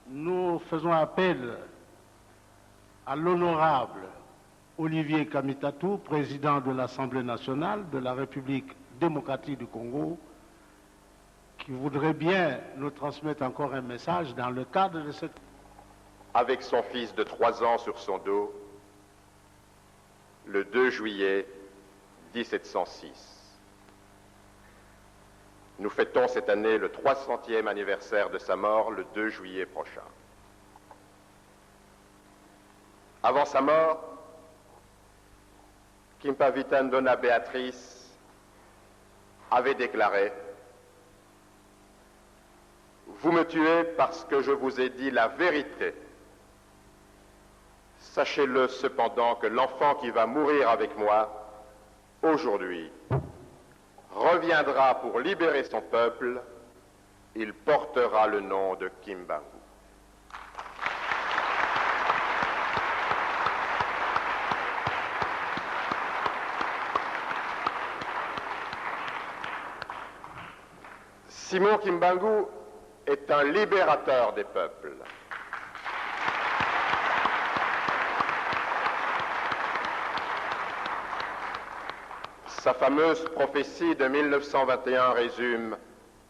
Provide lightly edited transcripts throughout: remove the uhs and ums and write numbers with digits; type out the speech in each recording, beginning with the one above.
nous faisons appel à l'honorable Olivier Kamitatou, président de l'Assemblée nationale de la République démocratique du Congo, qui voudrait bien nous transmettre encore un message dans le cadre de cette... Avec son fils de 3 ans sur son dos, le 2 juillet 1706. Nous fêtons cette année le 300e anniversaire de sa mort, le 2 juillet prochain. Avant sa mort, Kimpavita Ndona Béatrice avait déclaré « Vous me tuez parce que je vous ai dit la vérité. Sachez-le cependant que l'enfant qui va mourir avec moi, aujourd'hui, reviendra pour libérer son peuple. Il portera le nom de Kimbangu. » Simon Kimbangu est un libérateur des peuples. Sa fameuse prophétie de 1921 résume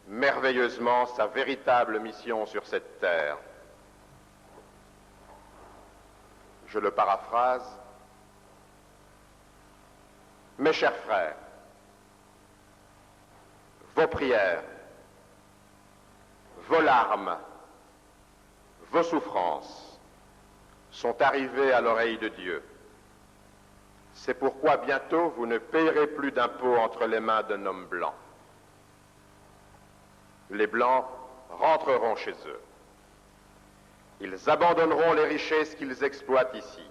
merveilleusement sa véritable mission sur cette terre. Je le paraphrase. Mes chers frères, vos prières, vos larmes, vos souffrances sont arrivées à l'oreille de Dieu. C'est pourquoi bientôt vous ne payerez plus d'impôts entre les mains d'un homme blanc. Les Blancs rentreront chez eux. Ils abandonneront les richesses qu'ils exploitent ici.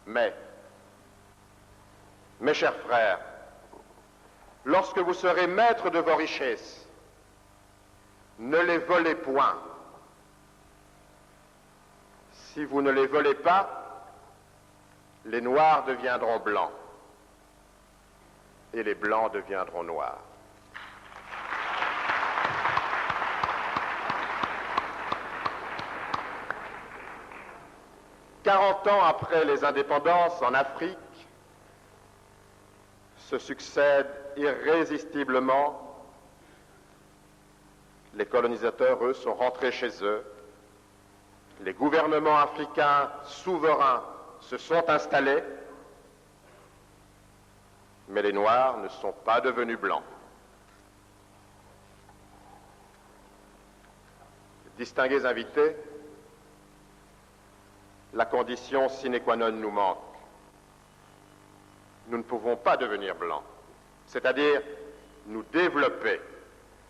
Mais, mes chers frères, lorsque vous serez maîtres de vos richesses, ne les volez point. Si vous ne les volez pas, les Noirs deviendront blancs et les Blancs deviendront noirs. « 40 ans après les indépendances en Afrique, se succèdent irrésistiblement. Les colonisateurs, eux, sont rentrés chez eux. Les gouvernements africains souverains se sont installés, mais les Noirs ne sont pas devenus blancs. Distingués invités, la condition sine qua non nous manque. Nous ne pouvons pas devenir blancs, c'est-à-dire nous développer,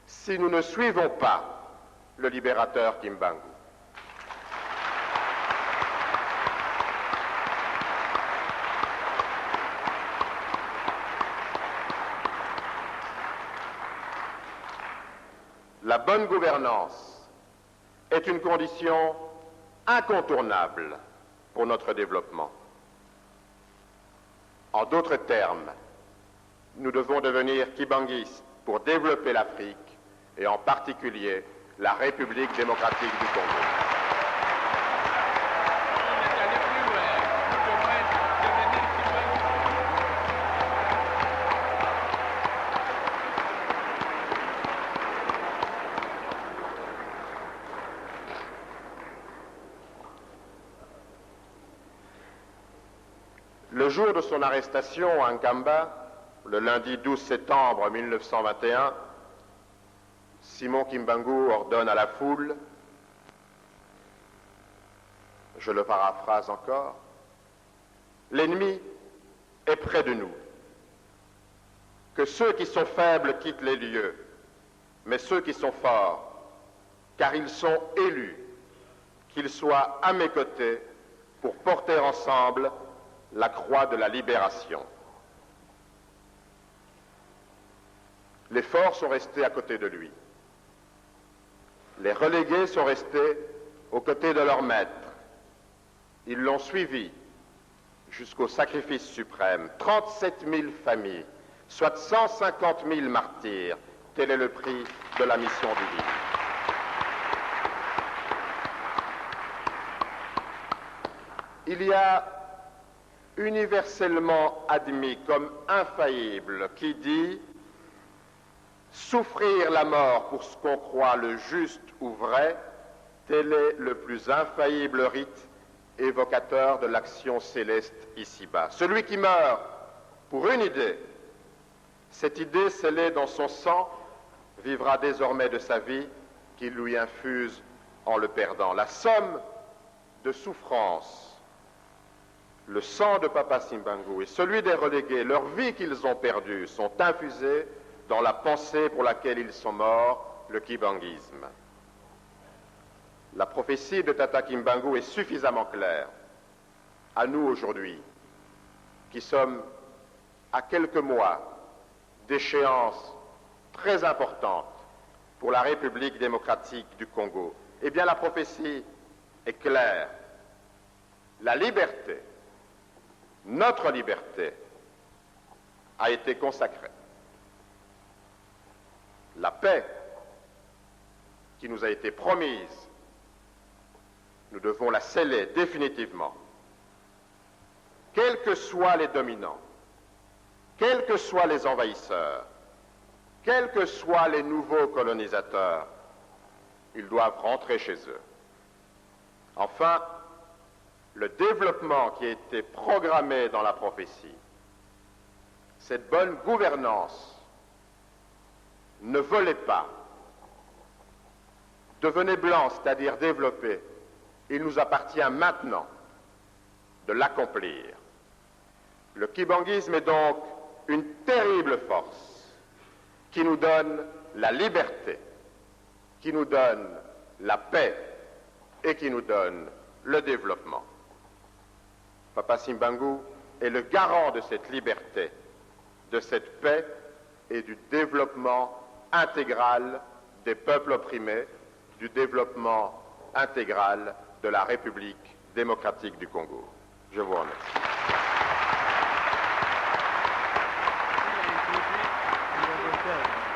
si nous ne suivons pas le libérateur Kimbangu. La bonne gouvernance est une condition incontournable pour notre développement. En d'autres termes, nous devons devenir kibanguistes pour développer l'Afrique et en particulier la République démocratique du Congo. Le jour de son arrestation à Nkamba, le lundi 12 septembre 1921, Simon Kimbangu ordonne à la foule, je le paraphrase encore, « L'ennemi est près de nous. Que ceux qui sont faibles quittent les lieux, mais ceux qui sont forts, car ils sont élus, qu'ils soient à mes côtés pour porter ensemble la croix de la libération. » Les forts sont restés à côté de lui. Les relégués sont restés aux côtés de leur maître. Ils l'ont suivi jusqu'au sacrifice suprême. 37 000 familles, soit 150 000 martyrs. Tel est le prix de la mission divine. il y a universellement admis comme infaillible qui dit « Souffrir la mort pour ce qu'on croit le juste ou vrai, tel est le plus infaillible rite évocateur de l'action céleste ici-bas. Celui qui meurt pour une idée, cette idée scellée dans son sang, vivra désormais de sa vie qu'il lui infuse en le perdant. La somme de souffrance, le sang de Papa Simbangu et celui des relégués, leur vie qu'ils ont perdue, sont infusés dans la pensée pour laquelle ils sont morts, le kibanguisme. La prophétie de Tata Kimbangu est suffisamment claire. À nous aujourd'hui, qui sommes à quelques mois d'échéances très importantes pour la République démocratique du Congo, eh bien la prophétie est claire. La liberté, notre liberté, a été consacrée. La paix qui nous a été promise, nous devons la sceller définitivement. Quels que soient les dominants, quels que soient les envahisseurs, quels que soient les nouveaux colonisateurs, ils doivent rentrer chez eux. Enfin, le développement qui a été programmé dans la prophétie, cette bonne gouvernance, ne volez pas, devenez blanc, c'est-à-dire développez. Il nous appartient maintenant de l'accomplir. Le kibanguisme est donc une terrible force qui nous donne la liberté, qui nous donne la paix et qui nous donne le développement. Papa Simbangu est le garant de cette liberté, de cette paix et du développement intégral des peuples opprimés, du développement intégral de la République démocratique du Congo. Je vous remercie. Il a introduit